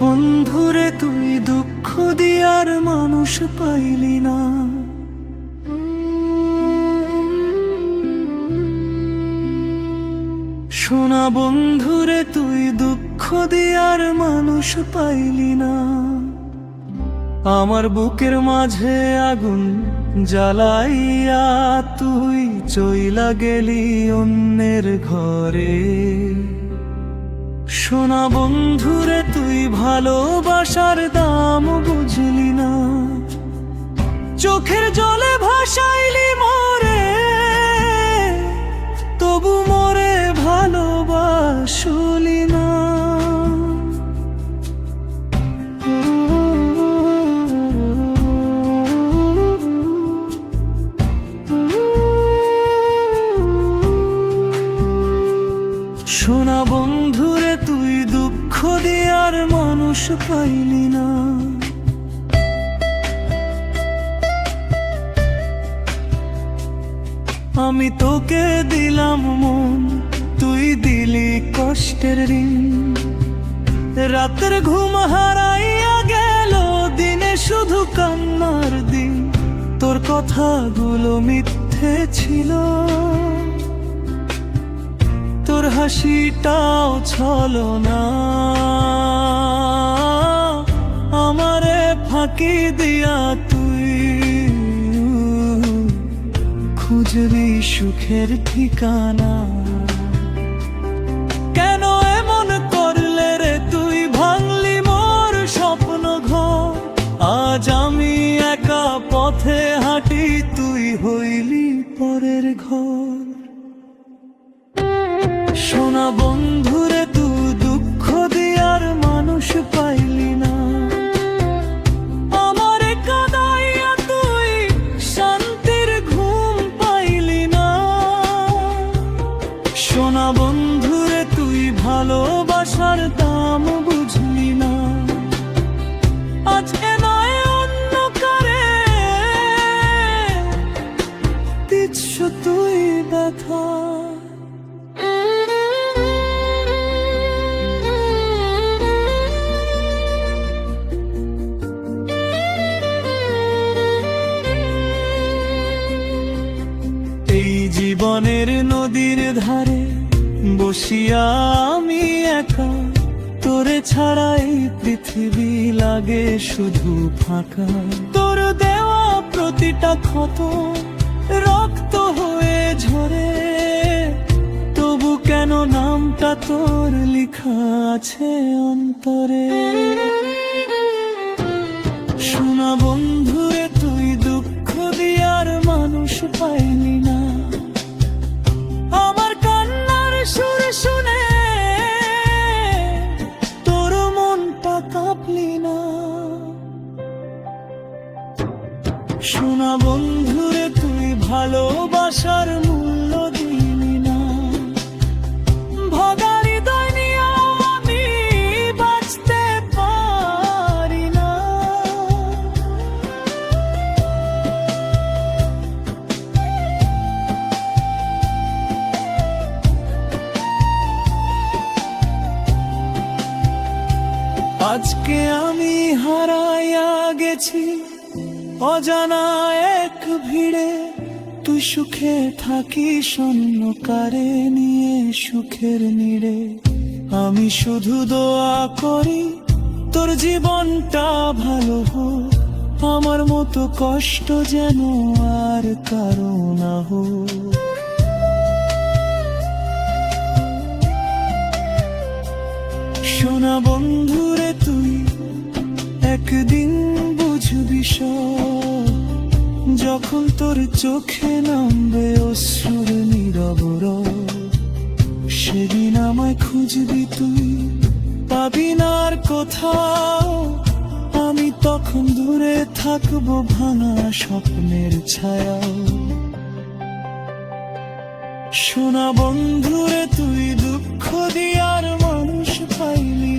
বন্ধুরে তুই দুঃখ দিয়ার মানুষ পাইলি না। শোনা বন্ধুরে তুই দুঃখ দিয়ার মানুষ পাইলি না। আমার বুকের মাঝে আগুন জ্বালাইয়া তুই চইলা গেলি অন্যের ঘরে। শোনা বন্ধুরে তুই ভালোবাসার দাম বুঝলি না। চোখের জলে ভাসাইলি মোরে, তবু মোরে ভালোবাসলি না। শোনা বন্ধুরে তুই দুঃখ দিয়ার মানুষ পাইলি না। আমি তোকে দিলাম মন, তুই দিলি কষ্টের ঋণ। রাতের ঘুম হারাইয়া গেল, দিনে শুধু কান্নার দিন। তোর কথাগুলো মিথ্যে ছিল, তোর হাসিটাও ছলনা। আমারে ফাঁকি দিয়া তুই খুঁজবি সুখের ঠিকানা। কেন এমন করলে রে তুই, ভাঙলি মোর স্বপ্ন ঘর। আজ আমি একা পথে হাঁটি, তুই হইলি পরের ঘর। শোনা বন্ধুরে তুই দুঃখ দিয়ার মানুষ পাইলি না। আমারে কাঁদাইয়া তুই শান্তির ঘুম পাইলি না। শোনা বন্ধুরে তুই ভালোবাসার দাম বুঝলি না। আজকে নয় অন্য কারে দিচ্ছ তুই ব্যথা। জীবনের নদীর ধারে বসিয়া আমি একা, তোরে ছাড়া এই পৃথিবী লাগে শুধু ফাঁকা। তোর দেওয়া প্রতিটা ক্ষত রক্ত হয়ে ঝরে, তবু কেন নামটা তোর লেখা আছে অন্তরে। শোনা বন্ধুরে তুই দুঃখ দিয়ার মানুষ পাইলি না। আমার কান্নার সুর শুনে তোর মনটা কাঁপলি না। শোনা বন্ধুরে তুই ভালোবাসার মূল্য দিলি না। ভগা হৃদয় নিয়ে আমি বাঁচতে পারি না। আজকে আমি হারাইয়া গেছি অজানা এক ভিড়ে। তুই সুখে থাকিস অন্যকারে নিয়ে সুখের নীড়ে। আমি শুধু দোয়া করি তোর জীবনটা ভালো হোক। আমার মতো কষ্ট যেন আর কারো না হোক। শোনা বন্ধুরে তুই একদিন বুঝবি সব, যখন তোর চোখে নামবে অশ্রুর নীরব রব। সেদিন আমায় খুঁজবি তুই, পাবি না আর কোথাও। আমি তখন দূরে থাকবো ভাঙা স্বপ্নের ছায়া। শোনা বন্ধুরে তুই দুঃখ দিয়ার মানুষ পাইলি